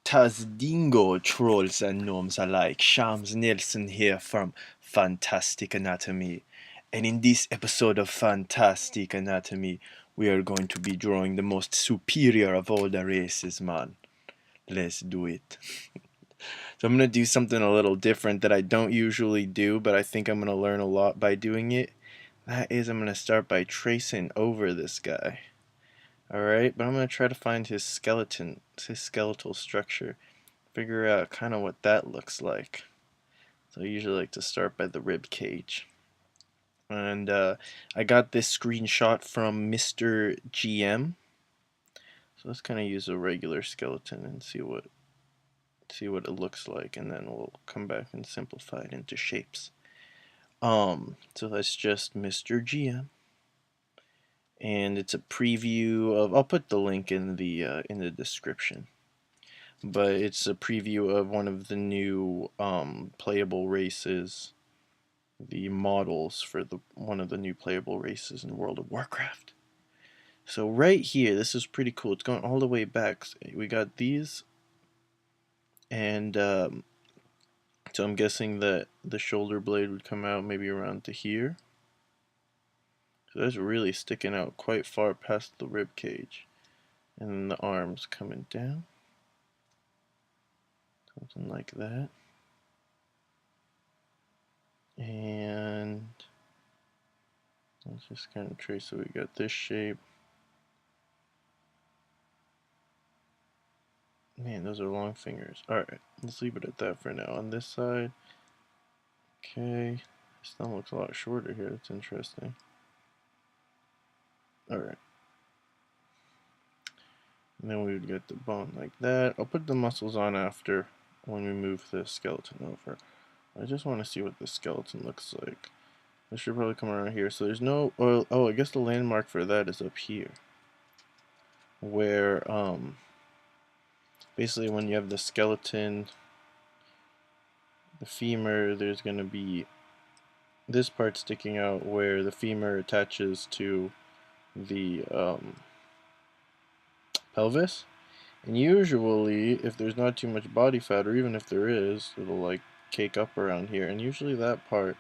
Tazdingo trolls and gnomes alike, Shams Nielsen here from Fantastic Anatomy. And in this episode of Fantastic Anatomy, we are going to be drawing the most superior of all the races, man. Let's do it. So I'm going to do something a little different that I don't usually do, but I think I'm going to learn a lot by doing it. That is, I'm going to start by tracing over this guy. Alright, but I'm going to try to find his skeleton, his skeletal structure. Figure out kind of what that looks like. So I usually like to start by the rib cage. And I got this screenshot from Mr. GM. So let's kind of use a regular skeleton and see what it looks like, and then we'll come back and simplify it into shapes. So that's just Mr. GM. And it's a preview of, I'll put the link in the description. But it's a preview of one of the new playable races, the models for one of the new playable races in World of Warcraft. So right here, this is pretty cool. It's going all the way back. We got these, and so I'm guessing that the shoulder blade would come out maybe around to here. So that's really sticking out quite far past the rib cage, and then the arms coming down. Something like that. And let's just kind of trace so we got this shape. Man, those are long fingers. Alright, let's leave it at that for now. On this side, okay, this thumb looks a lot shorter here. That's interesting. Alright. And then we would get the bone like that. I'll put the muscles on after when we move the skeleton over. I just want to see what the skeleton looks like. I should probably come around here. So there's no, oh, I guess the landmark for that is up here. Where, basically when you have the skeleton, the femur, there's going to be this part sticking out where the femur attaches to the pelvis. And usually, if there's not too much body fat, or even if there is, it'll like cake up around here. And usually that part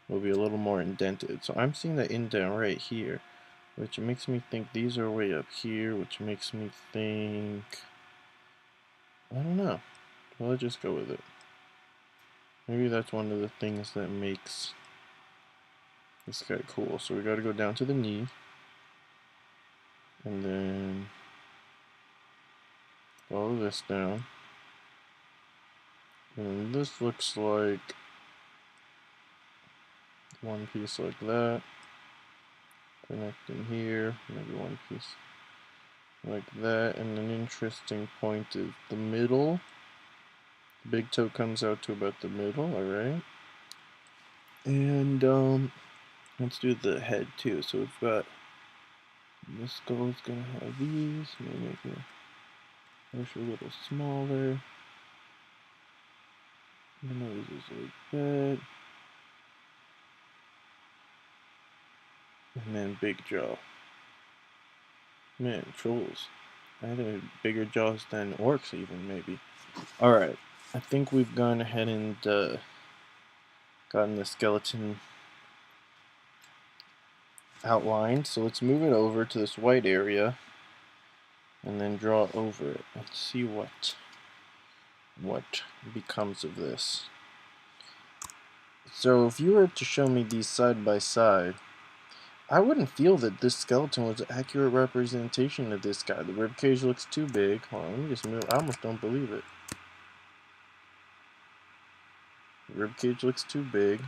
will be a little more indented. So I'm seeing the indent right here, which makes me think these are way up here, which makes me think, I don't know. Well, let's just go with it. Maybe that's one of the things that makes this guy cool. So we gotta go down to the knee, and then follow this down. And this looks like one piece like that. Connecting here, maybe one piece like that. And an interesting point is the middle. The big toe comes out to about the middle, alright? And let's do the head too. So we've got this skull is gonna have these. Maybe make it a little smaller. The nose is like that. And then big jaw. Man, trolls. I had bigger jaws than orcs even, maybe. Alright, I think we've gone ahead and gotten the skeleton outlined. So let's move it over to this white area and then draw over it. Let's see what becomes of this. So if you were to show me these side by side, I wouldn't feel that this skeleton was an accurate representation of this guy. The ribcage looks too big. Hold on, let me just move. I almost don't believe it. The ribcage looks too big.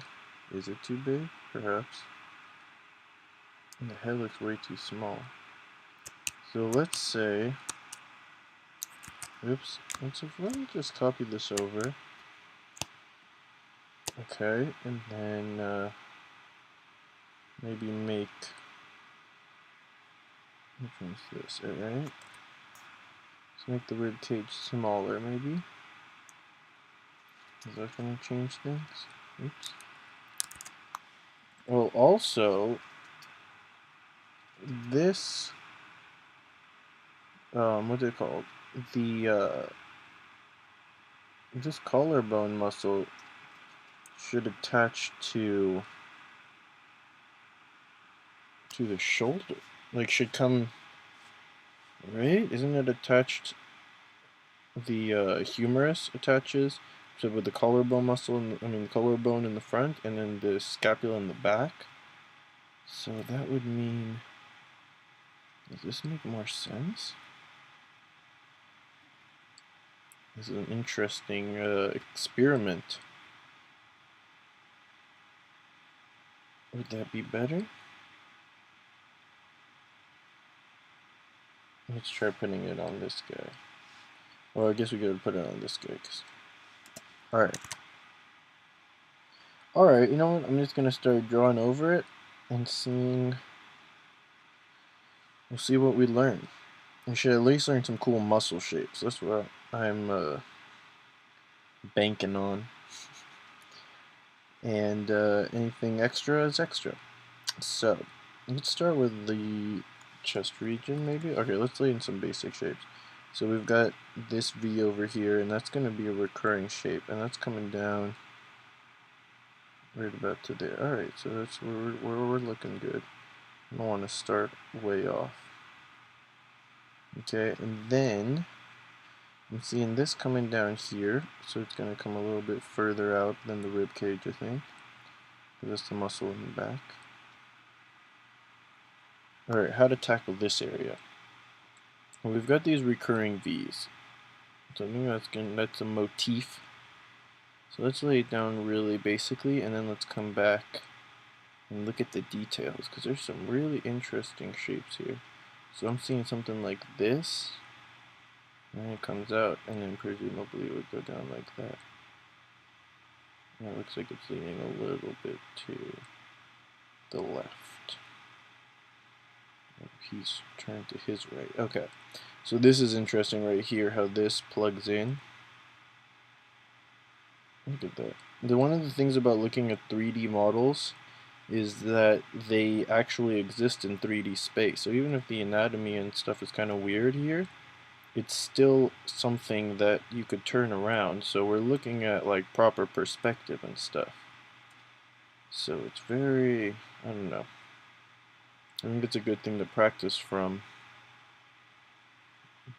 Is it too big? Perhaps. And the head looks way too small. So let's say, oops, let me just copy this over. Okay, and then maybe make, which one's this, alright? Let's make the rib cage smaller, maybe. Is that going to change things? Oops. Well, also, this, what's it called? The this collarbone muscle should attach to the shoulder. Like, should come, right? Isn't it attached? The humerus attaches so with the collarbone muscle, the collarbone in the front, and then the scapula in the back. So that would mean, does this make more sense? This is an interesting experiment. Would that be better? Let's try putting it on this guy. Well, I guess we could put it on this guy. Alright. Alright, you know what? I'm just going to start drawing over it and seeing. We'll see what we learn. We should at least learn some cool muscle shapes. That's what I'm banking on. And anything extra is extra. So, let's start with the chest region, maybe? Okay, let's lay in some basic shapes. So we've got this V over here, and that's going to be a recurring shape, and that's coming down right about to there. Alright, so that's where we're looking good. I don't want to start way off. Okay, and then I'm seeing this coming down here, so it's going to come a little bit further out than the rib cage, I think. That's the muscle in the back. Alright, how to tackle this area. Well, we've got these recurring V's. So I think that's a motif. So let's lay it down really basically, and then let's come back and look at the details, because there's some really interesting shapes here. So I'm seeing something like this, and then it comes out, and then presumably it would go down like that. And it looks like it's leaning a little bit to the left. He's turned to his right. Okay, so this is interesting right here, how this plugs in. Look at that. One of the things about looking at 3D models is that they actually exist in 3D space. So even if the anatomy and stuff is kind of weird here, it's still something that you could turn around. So we're looking at like proper perspective and stuff. So it's very, I don't know. I think it's a good thing to practice from,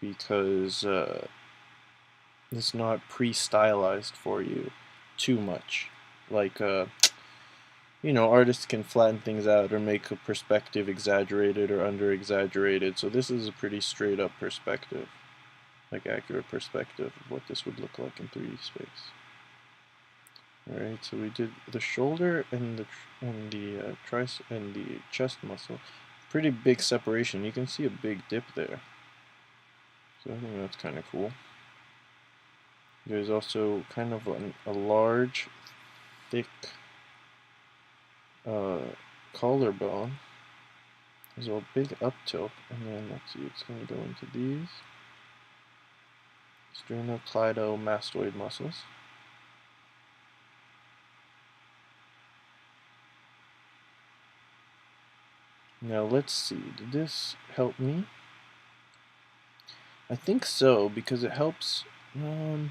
because it's not pre-stylized for you too much. Like, artists can flatten things out or make a perspective exaggerated or under-exaggerated. So this is a pretty straight-up perspective, like accurate perspective of what this would look like in 3D space. Alright, so we did the shoulder and the chest muscle. Pretty big separation. You can see a big dip there. So I think that's kind of cool. There's also kind of a large, thick collarbone. There's a big up tilt, and then let's see, it's going to go into these Sternocleidomastoid muscles. Now let's see, did this help me? I think so, because it helps. Maybe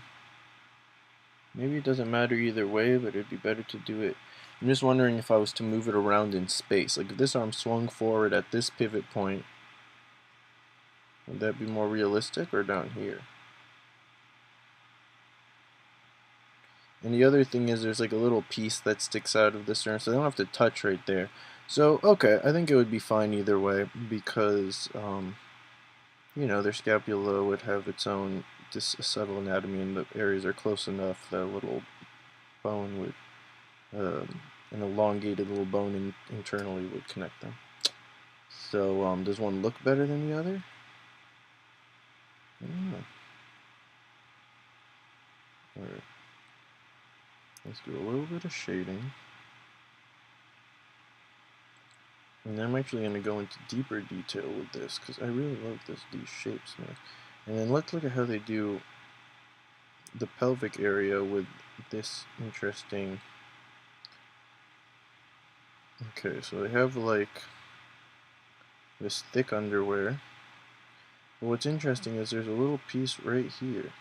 it doesn't matter either way, but it'd be better to do it. I'm just wondering if I was to move it around in space. Like if this arm swung forward at this pivot point, would that be more realistic, or down here? And the other thing is there's like a little piece that sticks out of the sternum, so they don't have to touch right there. So, okay, I think it would be fine either way, because, their scapula would have its own subtle anatomy, and the areas are close enough that a little bone would, an elongated little bone internally would connect them. So, does one look better than the other? I don't know. Alright. Let's do a little bit of shading. And I'm actually going to go into deeper detail with this, because I really love these shapes, man. And then let's look at how they do the pelvic area with this interesting. Okay, so they have like this thick underwear. But what's interesting is there's a little piece right here.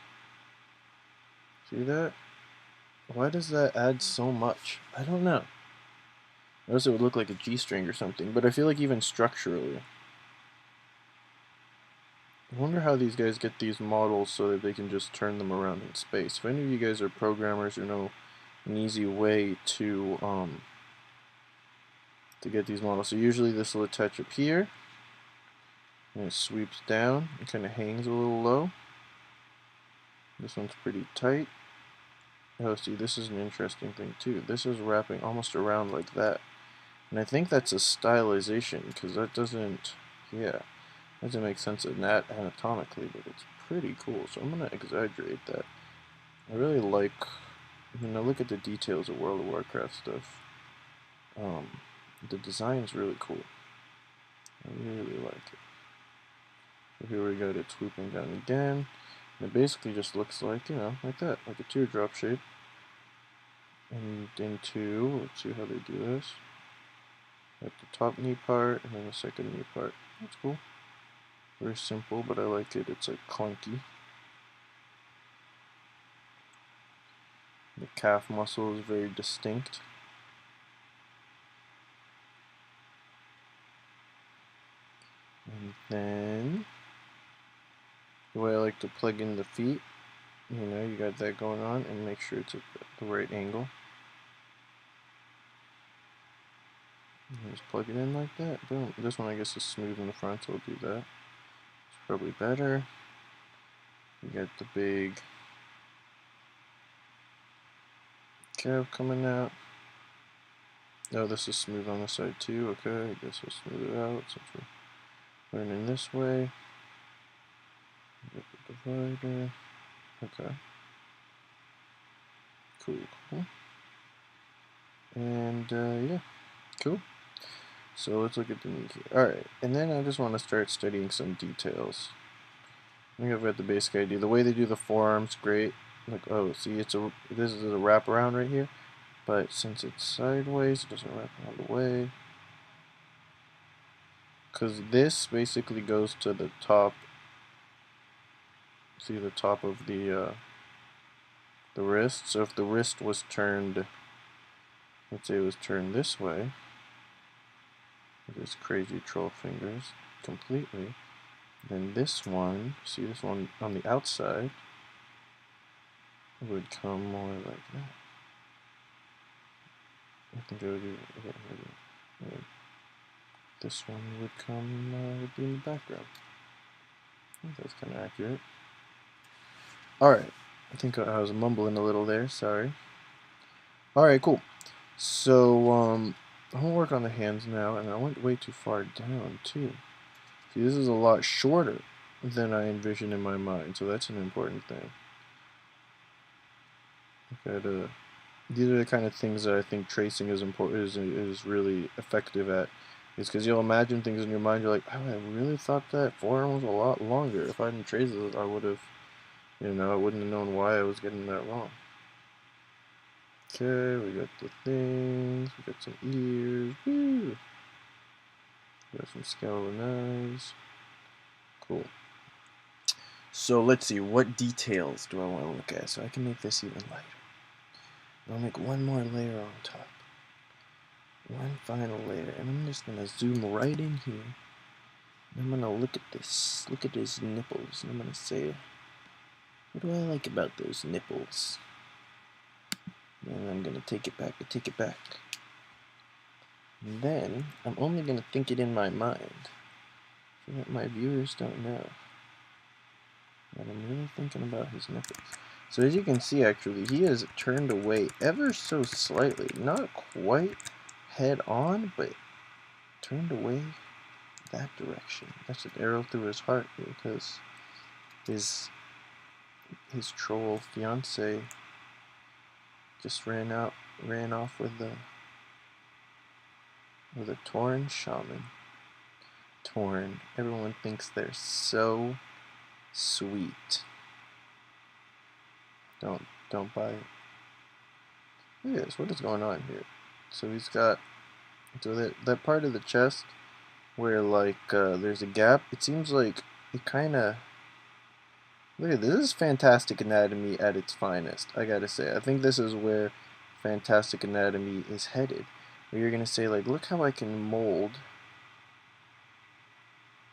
See that? Why does that add so much? I don't know. I guess it would look like a G-string or something, but I feel like even structurally. I wonder how these guys get these models so that they can just turn them around in space. If any of you guys are programmers or know an easy way to get these models. So usually this will attach up here, and it sweeps down and kind of hangs a little low. This one's pretty tight. Oh, see, this is an interesting thing too. This is wrapping almost around like that. And I think that's a stylization, because that doesn't, yeah, doesn't make sense anatomically, but it's pretty cool. So I'm going to exaggerate that. I really like, look at the details of World of Warcraft stuff. The design's really cool. I really like it. So here we got it swooping down again. And it basically just looks like, like that, like a teardrop shape. And into, let's see how they do this. At the top knee part, and then the second knee part. That's cool. Very simple, but I like it. It's like clunky. The calf muscle is very distinct. And then the way I like to plug in the feet, you got that going on, and make sure it's at the right angle. And just plug it in like that. Boom. This one I guess is smooth in the front, so I'll do that. It's probably better. You got the big calf coming out. Oh, this is smooth on the side too. Okay, I guess we'll smooth it out since we're learning this way. Get the divider. Okay. Cool. And yeah, cool. So let's look at the knee here. Alright, and then I just want to start studying some details. I think I've got the basic idea. The way they do the forearms, great. Like, oh, see, this is a wraparound right here. But since it's sideways, it doesn't wrap around the way. Because this basically goes to the top. See the top of the wrist. So if the wrist was turned, let's say it was turned this way, with his crazy troll fingers, completely, then this one, see this one on the outside, would come more like that. I think I would do, this one would come, would be in the background. I think that's kind of accurate. Alright, I think I was mumbling a little there, sorry. Alright, cool. So, I'm going to work on the hands now, and I went way too far down, too. See, this is a lot shorter than I envisioned in my mind, so that's an important thing. Okay, these are the kind of things that I think tracing is really effective at. Is because you'll imagine things in your mind, you're like, oh, I really thought that forearm was a lot longer. If I hadn't traced it, I would have, I wouldn't have known why I was getting that wrong. Okay, we got the things, we got some ears, woo! We got some skeletal eyes. Cool. So let's see, what details do I want to look at? So I can make this even lighter. I'll make one more layer on top. One final layer, and I'm just gonna zoom right in here. I'm gonna look at this. Look at his nipples, and I'm gonna say, what do I like about those nipples? And I'm gonna take it back. And then I'm only gonna think it in my mind, so that my viewers don't know that I'm really thinking about his nipples. So as you can see, actually, he is turned away ever so slightly, not quite head on, but turned away that direction. That's an arrow through his heart, because his troll fiance just ran off with a Tauren shaman. Tauren. Everyone thinks they're so sweet. Don't buy it. Look at this. What is going on here? So he's got that part of the chest where like there's a gap. It seems like it kind of Look at this. This is fantastic anatomy at its finest, I gotta say. I think this is where fantastic anatomy is headed. Where you're gonna say, like, look how I can mold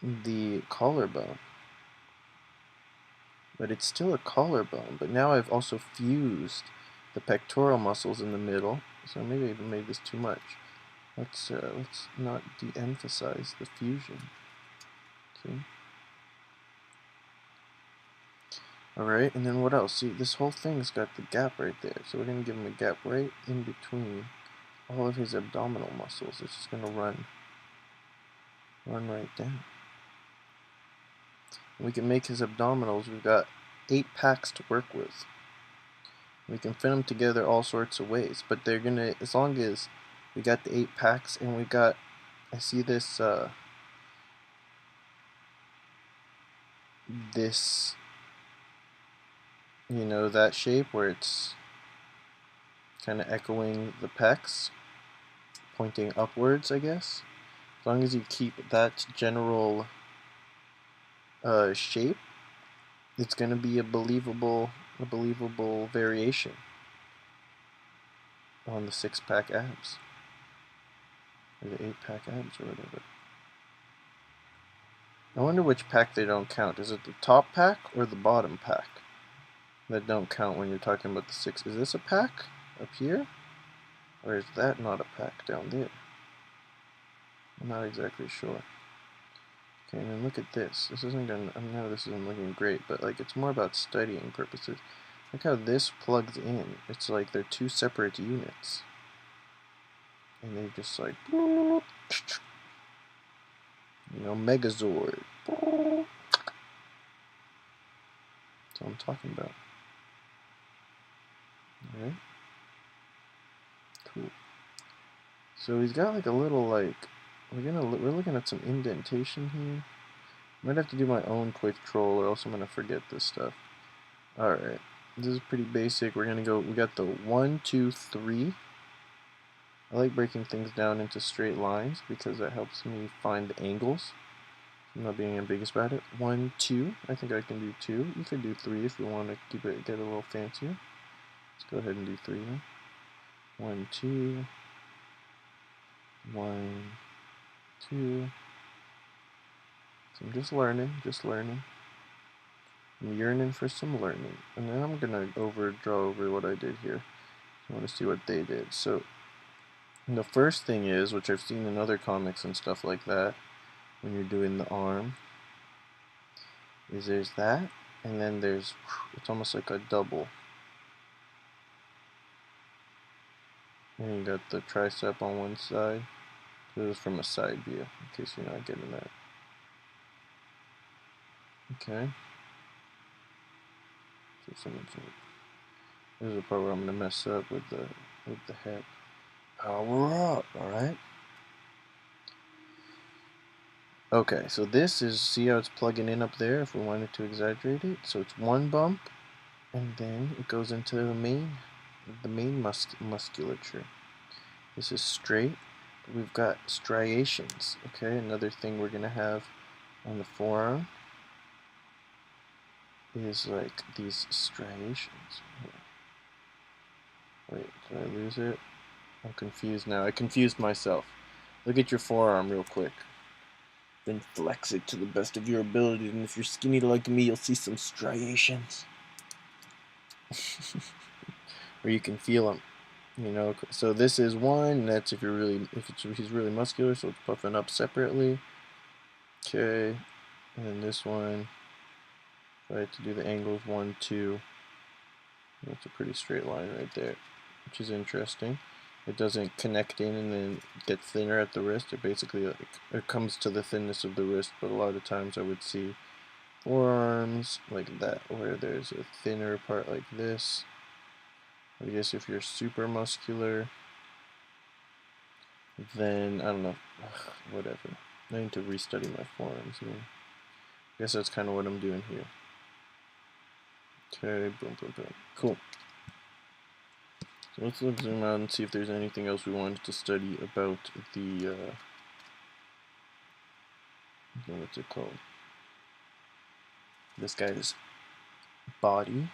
the collarbone. But it's still a collarbone. But now I've also fused the pectoral muscles in the middle. So maybe I even made this too much. Let's not de-emphasize the fusion. See? Alright, and then what else? See, this whole thing's got the gap right there. So we're going to give him a gap right in between all of his abdominal muscles. It's just going to run right down. And we can make his abdominals. We've got 8 packs to work with. We can fit them together all sorts of ways. But they're going to, as long as we got the 8 packs and we got, I see this, you know, that shape where it's kind of echoing the pecs, pointing upwards, I guess. As long as you keep that general shape, it's going to be a believable variation on the 6-pack abs, or the 8-pack abs, or whatever. I wonder which pack they don't count. Is it the top pack or the bottom pack that don't count when you're talking about the 6? Is this a pack up here? Or is that not a pack down there? I'm not exactly sure. Okay, and then look at this. This isn't gonna, I know this isn't looking great, but like it's more about studying purposes. Look how this plugs in. It's like they're 2 separate units. And they just like, you know, Megazord. That's what I'm talking about. Alright. Cool. So he's got like a little like, we're looking at some indentation here. I might have to do my own quick troll or else I'm gonna forget this stuff. Alright. This is pretty basic. We're gonna go, we got the 1, 2, 3. I like breaking things down into straight lines because that helps me find the angles. I'm not being ambiguous about it. 1, 2. I think I can do 2. You could do 3 if you want to keep it, get a little fancier. Let's go ahead and do 3 then. 1, 2. 1, 2. So I'm just learning. I'm yearning for some learning. And then I'm gonna draw over what I did here. I want to see what they did. So the first thing is, which I've seen in other comics and stuff like that, when you're doing the arm, is there's that, and then there's, it's almost like a double. And you got the tricep on one side. This is from a side view, in case you're not getting that. Okay. So this is the part where I'm gonna mess up with the head. Power up, alright? Okay, so this is, see how it's plugging in up there if we wanted to exaggerate it? So it's one bump, and then it goes into the main musculature. This is straight. We've got striations, okay? Another thing we're gonna have on the forearm is like these striations. Wait, did I lose it? I'm confused now. I confused myself. Look at your forearm real quick. Then flex it to the best of your ability, and if you're skinny like me, you'll see some striations. Or you can feel them, you know. So this is one, and that's if he's really muscular, so it's puffing up separately. Okay, and then this one, if I had to do the angles, 1, 2, that's a pretty straight line right there, which is interesting. It doesn't connect in and then get thinner at the wrist. It basically, it comes to the thinness of the wrist, but a lot of times I would see forearms like that, where there's a thinner part like this. I guess if you're super muscular, then, I don't know, whatever. I need to restudy my forearms here. I guess that's kind of what I'm doing here. Okay, boom, boom, boom. Cool. So let's zoom out and see if there's anything else we wanted to study about the, what's it called? This guy's body.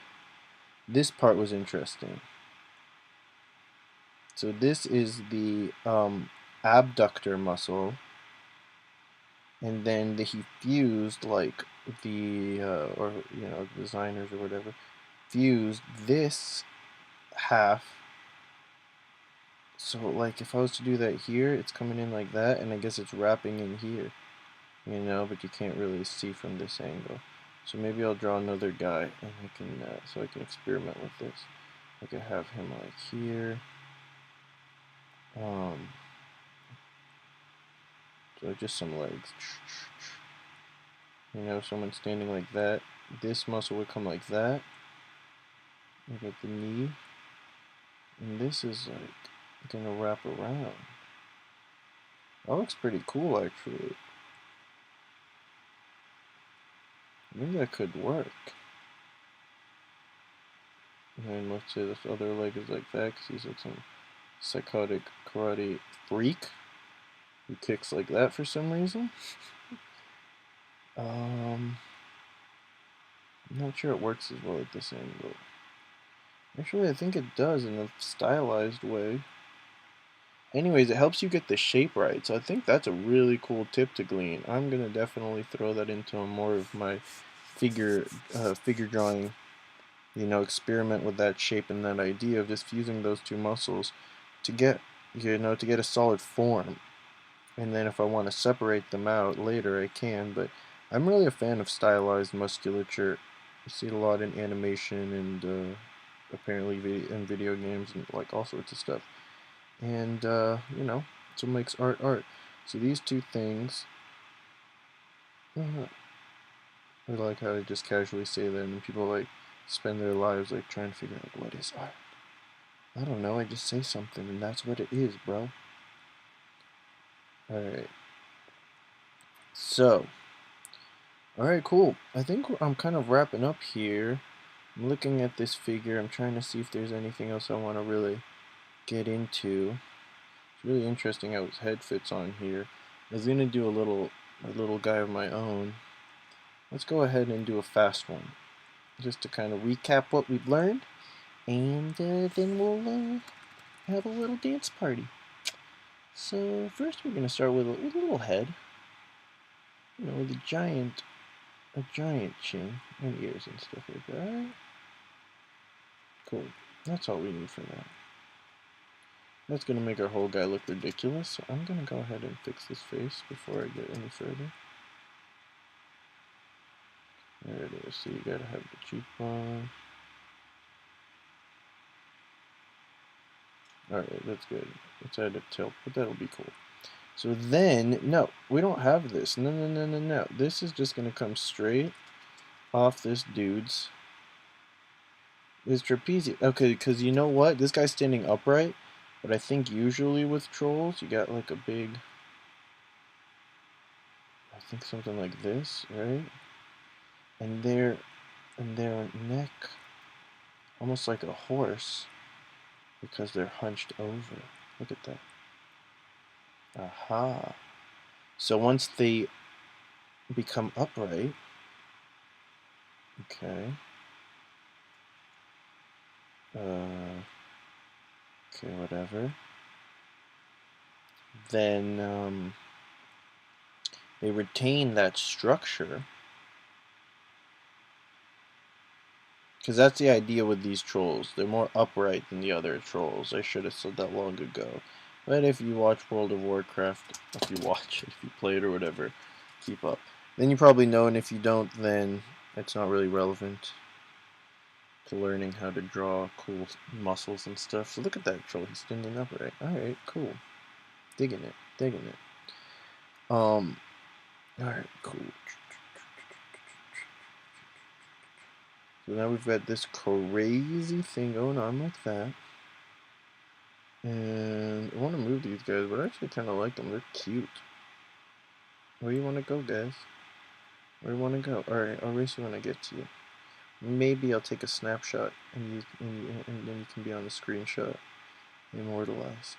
This part was interesting. So this is the abductor muscle, and then he fused like the or you know, designers or whatever fused this half. So like if I was to do that here, it's coming in like that, and I guess it's wrapping in here, you know, but you can't really see from this angle. So maybe I'll draw another guy, and I can so I can experiment with this. I could have him like here. So just some legs. You know, someone standing like that. This muscle would come like that. Look at the knee. And this is like gonna wrap around. That looks pretty cool actually. I think that could work. And then let's say this other leg is like that, because he's like some psychotic karate freak who kicks like that for some reason. I'm not sure it works as well at this angle. Actually, I think it does in a stylized way. Anyways, it helps you get the shape right, so I think that's a really cool tip to glean. I'm gonna definitely throw that into more of my figure drawing. You know, experiment with that shape and that idea of just fusing those two muscles to get, you know, to get a solid form. And then if I want to separate them out later, I can. But I'm really a fan of stylized musculature. You see it a lot in animation and apparently in video games and like all sorts of stuff. And you know, it's what makes art art. So these two things, I like how I just casually say that, and people like spend their lives like trying to figure out what is art. I don't know. I just say something, and that's what it is, bro. All right. So, all right, cool. I think I'm kind of wrapping up here. I'm looking at this figure. I'm trying to see if there's anything else I want to really get into. It's really interesting how his head fits on here. I was gonna do a little guy of my own. Let's go ahead and do a fast one, just to kind of recap what we've learned, and then we'll have a little dance party. So first, we're gonna start with a little head, you know, with a giant chin and ears and stuff like that. All right. Cool. That's all we need for that. That's gonna make our whole guy look ridiculous, so I'm gonna go ahead and fix this face before I get any further. There it is. So you gotta have the cheekbone. Alright, that's good. Let's add a tilt, but that'll be cool. So then, no, we don't have this. No. This is just gonna come straight off this dude's. This trapezius. Okay, because you know what? This guy's standing upright, but I think usually with trolls, you got like a big, I think something like this, right? And their neck, almost like a horse, because they're hunched over. Look at that. Aha. So once they become upright, okay. Okay, whatever. Then they retain that structure. Because that's the idea with these trolls. They're more upright than the other trolls. I should have said that long ago. But if you watch World of Warcraft, if you play it or whatever, keep up. Then you probably know, and if you don't, then it's not really relevant to learning how to draw cool muscles and stuff. So look at that troll. He's standing upright. Alright, cool. Digging it. Alright, cool. So now we've got this crazy thing going on like that. And I want to move these guys, but I actually kind of like them. They're cute. Where you want to go, guys? Where you want to go? Alright, I'll race you when I get to you. Maybe I'll take a snapshot, and then you can be on the screenshot. Immortalized.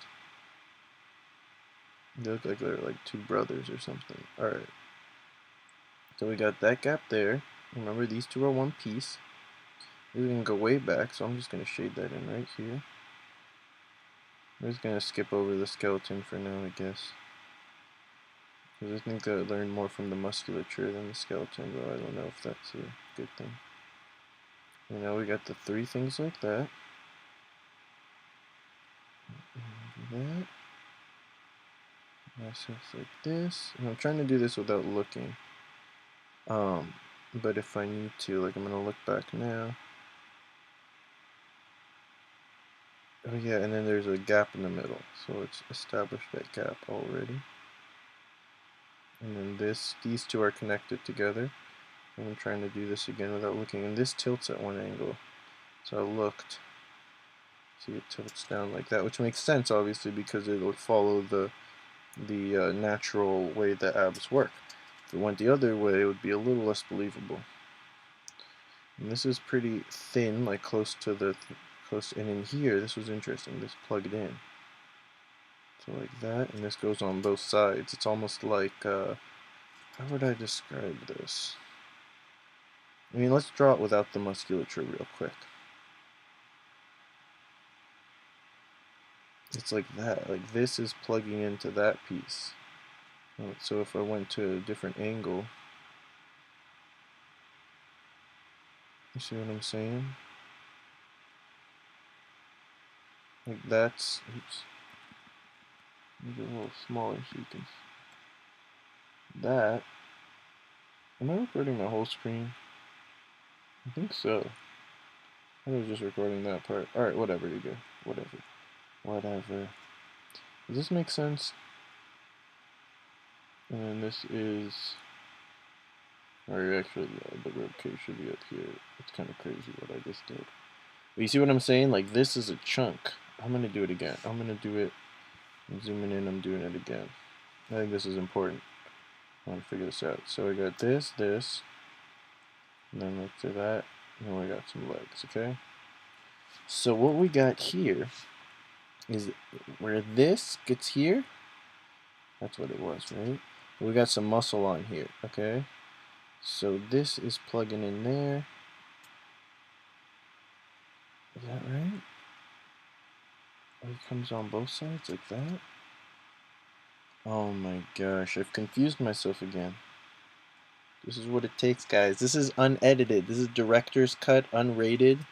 They look like they're like two brothers or something. Alright. So we got that gap there. Remember, these two are one piece. This is going to go way back, so I'm just going to shade that in right here. I'm just going to skip over the skeleton for now, I guess. Because I think I learned more from the musculature than the skeleton, though I don't know if that's a good thing. And now we got the three things like that. And that. Myself like this. And I'm trying to do this without looking. But if I need to, like I'm going to look back now. Oh yeah, and then there's a gap in the middle. So it's established that gap already. And then these two are connected together. And I'm trying to do this again without looking. And this tilts at one angle. So I looked. See, it tilts down like that, which makes sense obviously because it would follow the natural way the abs work. If it went the other way, it would be a little less believable. And this is pretty thin, like close to the and in here, this was interesting. This plugged in, so like that, and this goes on both sides. It's almost like how would I describe this? I mean, let's draw it without the musculature real quick. It's like that. Like this is plugging into that piece. So if I went to a different angle, you see what I'm saying? Like that's, oops, make it a little smaller so you can, that, am I recording the whole screen? I think so. I was just recording that part. Alright, whatever you go. Whatever. Does this make sense? And then this is, or actually, yeah, the ribcage should be up here. It's kind of crazy what I just did. But you see what I'm saying? Like this is a chunk. I'm going to do it again. I'm going to do it. I'm zooming in. I'm doing it again. I think this is important. I want to figure this out. So we got this, and then after that, and then we got some legs, okay? So what we got here is where this gets here, that's what it was, right? We got some muscle on here, okay? So this is plugging in there. Is that right? It comes on both sides like that? Oh my gosh, I've confused myself again. This is what it takes, guys. This is unedited. This is director's cut, unrated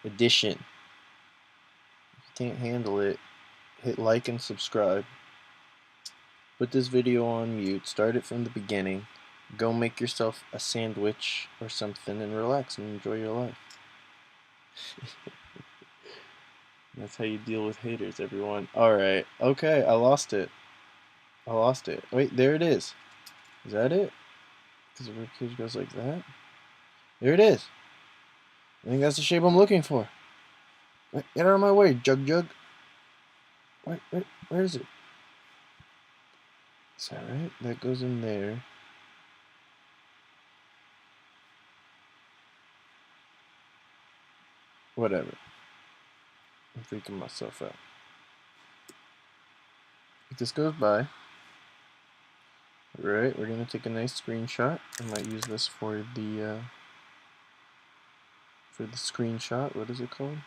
edition. If you can't handle it, hit like and subscribe. Put this video on mute. Start it from the beginning. Go make yourself a sandwich or something and relax and enjoy your life. That's how you deal with haters, everyone. Alright. Okay, I lost it. Wait, there it is. Is that it? Because the ribcage goes like that? There it is. I think that's the shape I'm looking for. Wait, get out of my way, Jug. Where is it? Is that right? That goes in there. Whatever. I'm freaking myself out. If this goes by, right, we're gonna take a nice screenshot. I might use this for the screenshot. What is it called?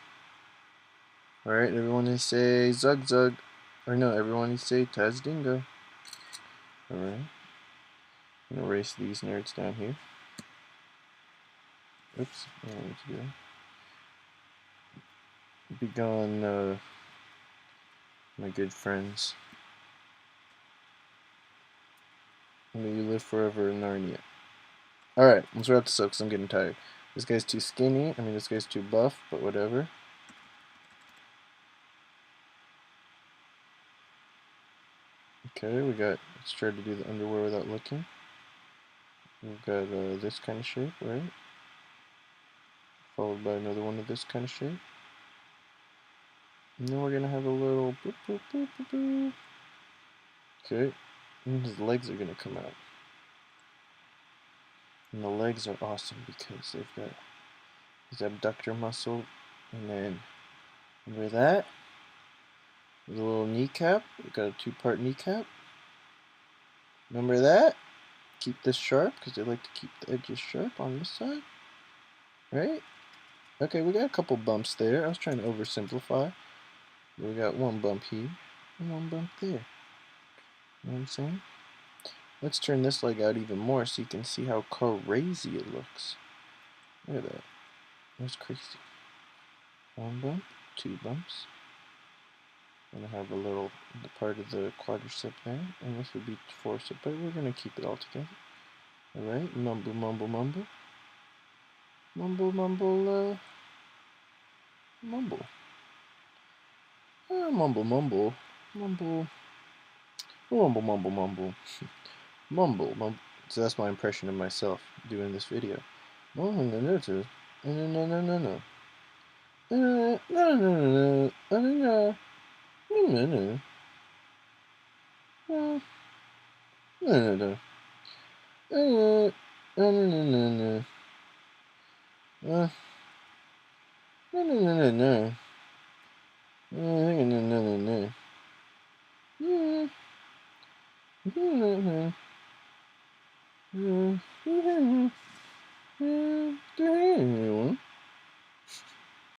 All right, everyone say Zug, or no, everyone say Tazdingo. All right, I'm gonna erase these nerds down here. Oops, I don't need to do that. Be gone, my good friends. May you live forever in Narnia. Alright, let's wrap this up because I'm getting tired. This guy's too skinny. I mean, this guy's too buff, but whatever. Okay, let's try to do the underwear without looking. We've got this kind of shape, right? Followed by another one of this kind of shape. And then we're going to have a little boop, boop, boop, boop, boop. Okay, and his legs are going to come out. And the legs are awesome because they've got his abductor muscle, and then under that, there's a little kneecap. We've got a two-part kneecap. Remember that? Keep this sharp because they like to keep the edges sharp on this side. Right? Okay, we got a couple bumps there. I was trying to oversimplify. We got one bump here and one bump there. You know what I'm saying? Let's turn this leg out even more so you can see how crazy it looks. Look at that. That's crazy. One bump, two bumps. Gonna have a little part of the quadricep there, and this would be forcep, but we're gonna keep it all together. Alright, mumble, mumble, mumble. Mumble, mumble, mumble. Mumble, mumble. Mumble. Mumble, mumble, mumble. Mumble, mumble. So that's my impression of myself doing this video. Oh, no, no, no, no, no, no, no, no. No, no, no, no, no, no, no. No, no, no. No, no, no, no, no. No, no, no, no, no. No, no, no, no, no. No, no, no. No, no, no.